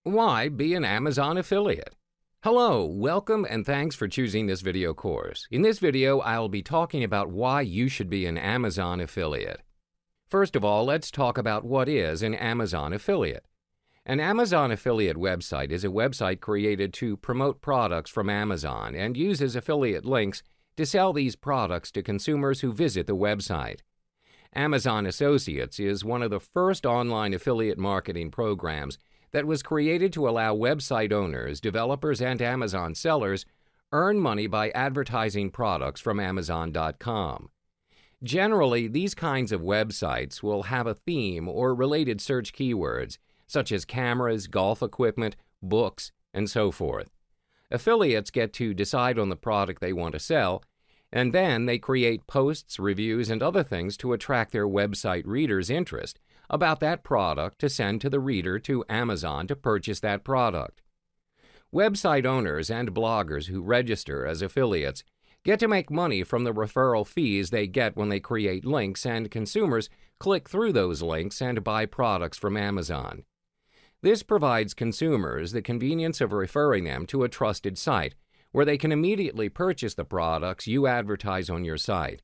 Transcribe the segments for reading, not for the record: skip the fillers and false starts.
Why be an Amazon affiliate? Hello, welcome, and thanks for choosing this video course. In this video, I'll be talking about why you should be an Amazon affiliate. First of all, let's talk about what is an Amazon affiliate. An Amazon affiliate website is a website created to promote products from Amazon and uses affiliate links to sell these products to consumers who visit the website. Amazon Associates is one of the first online affiliate marketing programs that was created to allow website owners, developers, and Amazon sellers earn money by advertising products from Amazon.com. Generally, these kinds of websites will have a theme or related search keywords, such as cameras, golf equipment, books, and so forth. Affiliates get to decide on the product they want to sell, and then they create posts, reviews, and other things to attract their website readers' interest about that product to send to the reader to Amazon to purchase that product. Website owners and bloggers who register as affiliates get to make money from the referral fees they get when they create links and consumers click through those links and buy products from Amazon. This provides consumers the convenience of referring them to a trusted site where they can immediately purchase the products you advertise on your site.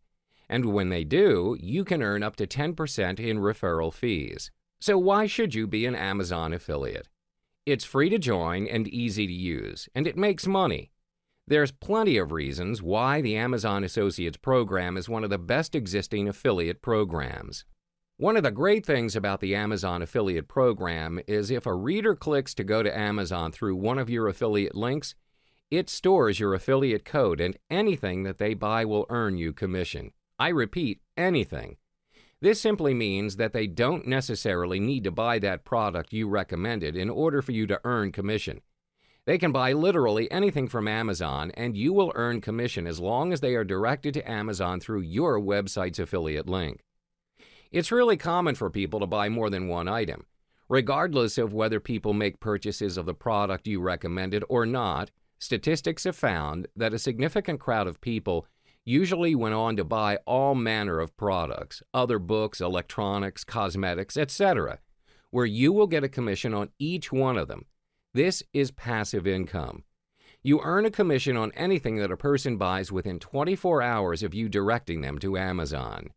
And when they do, you can earn up to 10% in referral fees. So why should you be an Amazon affiliate? It's free to join and easy to use, and it makes money. There's plenty of reasons why the Amazon Associates program is one of the best existing affiliate programs. One of the great things about the Amazon affiliate program is if a reader clicks to go to Amazon through one of your affiliate links, it stores your affiliate code, and anything that they buy will earn you commission. I repeat, anything. This simply means that they don't necessarily need to buy that product you recommended in order for you to earn commission. They can buy literally anything from Amazon, and you will earn commission as long as they are directed to Amazon through your website's affiliate link. It's really common for people to buy more than one item. Regardless of whether people make purchases of the product you recommended or not, statistics have found that a significant crowd of people usually went on to buy all manner of products, other books, electronics, cosmetics, etc., where you will get a commission on each one of them. This is passive income. You earn a commission on anything that a person buys within 24 hours of you directing them to Amazon.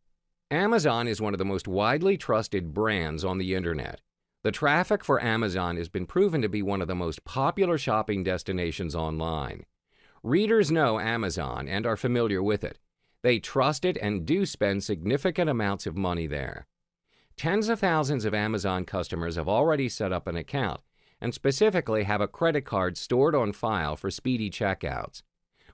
Amazon is one of the most widely trusted brands on the internet. The traffic for Amazon has been proven to be one of the most popular shopping destinations online. Readers know Amazon and are familiar with it. They trust it and do spend significant amounts of money there. Tens of thousands of Amazon customers have already set up an account and specifically have a credit card stored on file for speedy checkouts,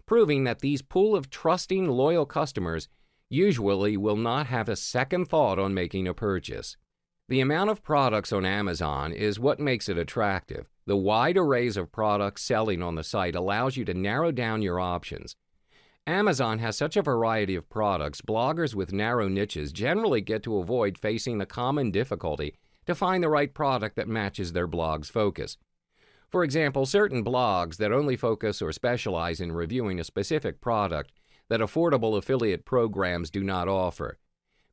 proving that these pool of trusting, loyal customers usually will not have a second thought on making a purchase. The amount of products on Amazon is what makes it attractive. The wide arrays of products selling on the site allows you to narrow down your options. Amazon has such a variety of products, bloggers with narrow niches generally get to avoid facing the common difficulty to find the right product that matches their blog's focus. For example, certain blogs that only focus or specialize in reviewing a specific product that affordable affiliate programs do not offer.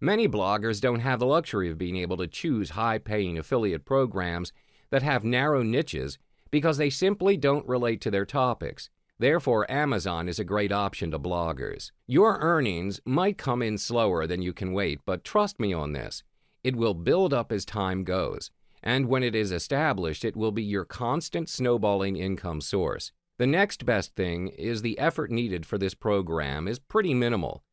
Many bloggers don't have the luxury of being able to choose high-paying affiliate programs that have narrow niches because they simply don't relate to their topics. Therefore, Amazon is a great option to bloggers. Your earnings might come in slower than you can wait, but trust me on this. It will build up as time goes, and when it is established, it will be your constant snowballing income source. The next best thing is the effort needed for this program is pretty minimal.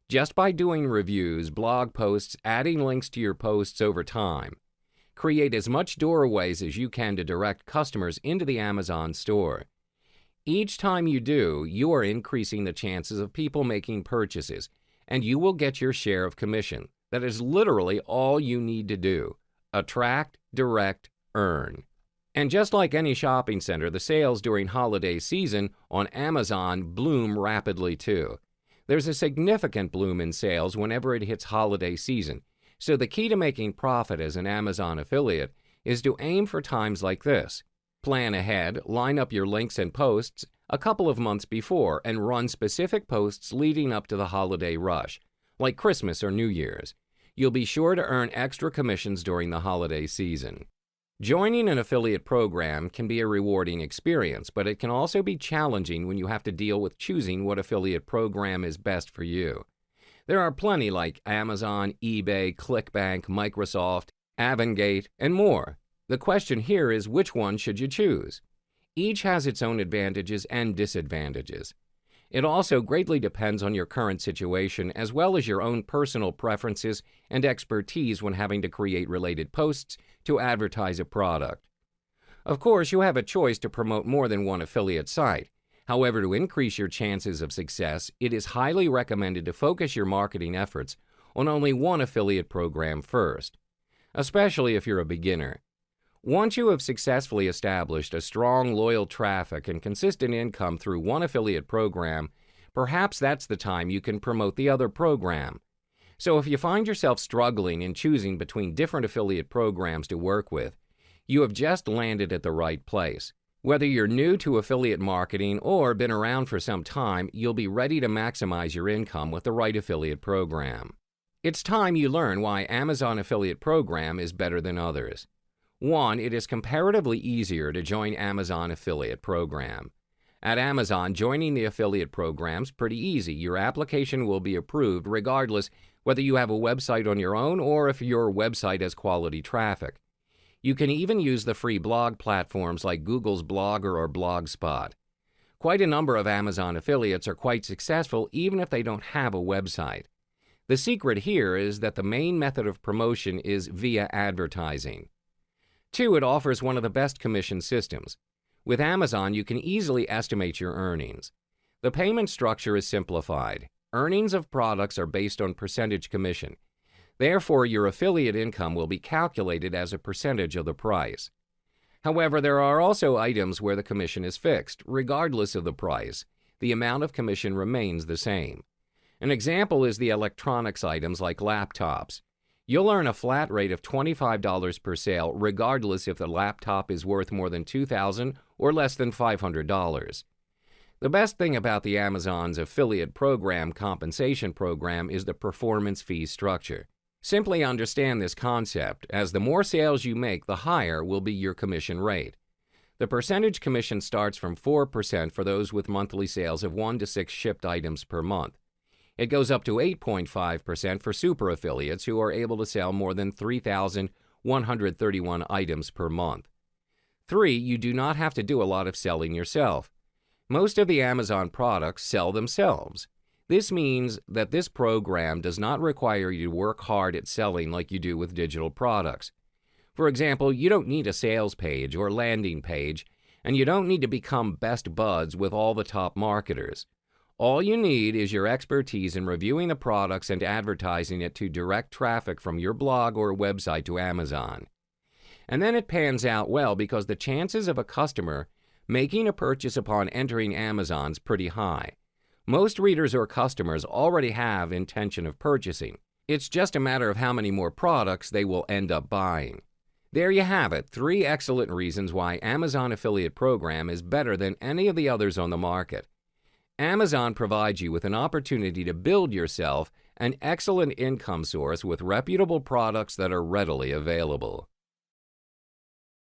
Just by doing reviews, blog posts, adding links to your posts over time. Create as much doorways as you can to direct customers into the Amazon store. Each time you do, you are increasing the chances of people making purchases, and you will get your share of commission. That is literally all you need to do. Attract, direct, earn. And just like any shopping center, the sales during holiday season on Amazon bloom rapidly too. There's a significant bloom in sales whenever it hits holiday season, so the key to making profit as an Amazon affiliate is to aim for times like this. Plan ahead, line up your links and posts a couple of months before, and run specific posts leading up to the holiday rush, like Christmas or New Year's. You'll be sure to earn extra commissions during the holiday season. Joining an affiliate program can be a rewarding experience, but it can also be challenging when you have to deal with choosing what affiliate program is best for you. There are plenty like Amazon, eBay, ClickBank, Microsoft, Avangate, and more. The question here is, which one should you choose? Each has its own advantages and disadvantages. It also greatly depends on your current situation as well as your own personal preferences and expertise when having to create related posts to advertise a product. Of course, you have a choice to promote more than one affiliate site. However, to increase your chances of success, it is highly recommended to focus your marketing efforts on only one affiliate program first, especially if you're a beginner. Once you have successfully established a strong, loyal traffic and consistent income through one affiliate program, perhaps that's the time you can promote the other program. So if you find yourself struggling in choosing between different affiliate programs to work with, you have just landed at the right place. Whether you're new to affiliate marketing or been around for some time, you'll be ready to maximize your income with the right affiliate program. It's time you learn why Amazon affiliate program is better than others. 1. It is comparatively easier to join Amazon affiliate program. At Amazon, joining the affiliate program's pretty easy. Your application will be approved regardless whether you have a website on your own or if your website has quality traffic. You can even use the free blog platforms like Google's Blogger or Blogspot. Quite a number of Amazon affiliates are quite successful even if they don't have a website. The secret here is that the main method of promotion is via advertising. 2. It offers one of the best commission systems. With Amazon, you can easily estimate your earnings. The payment structure is simplified. Earnings of products are based on percentage commission. Therefore, your affiliate income will be calculated as a percentage of the price. However, there are also items where the commission is fixed. Regardless of the price, the amount of commission remains the same. An example is the electronics items like laptops. You'll earn a flat rate of $25 per sale regardless if the laptop is worth more than $2,000 or less than $500. The best thing about the Amazon's affiliate program compensation program is the performance fee structure. Simply understand this concept, as the more sales you make, the higher will be your commission rate. The percentage commission starts from 4% for those with monthly sales of 1 to 6 shipped items per month. It goes up to 8.5% for super affiliates who are able to sell more than 3,131 items per month. 3. You do not have to do a lot of selling yourself. Most of the Amazon products sell themselves. This means that this program does not require you to work hard at selling like you do with digital products. For example, you don't need a sales page or landing page, and you don't need to become best buds with all the top marketers. All you need is your expertise in reviewing the products and advertising it to direct traffic from your blog or website to Amazon. And then it pans out well because the chances of a customer making a purchase upon entering Amazon's pretty high. Most readers or customers already have intention of purchasing. It's just a matter of how many more products they will end up buying. There you have it, 3 excellent reasons why Amazon affiliate program is better than any of the others on the market. Amazon provides you with an opportunity to build yourself an excellent income source with reputable products that are readily available.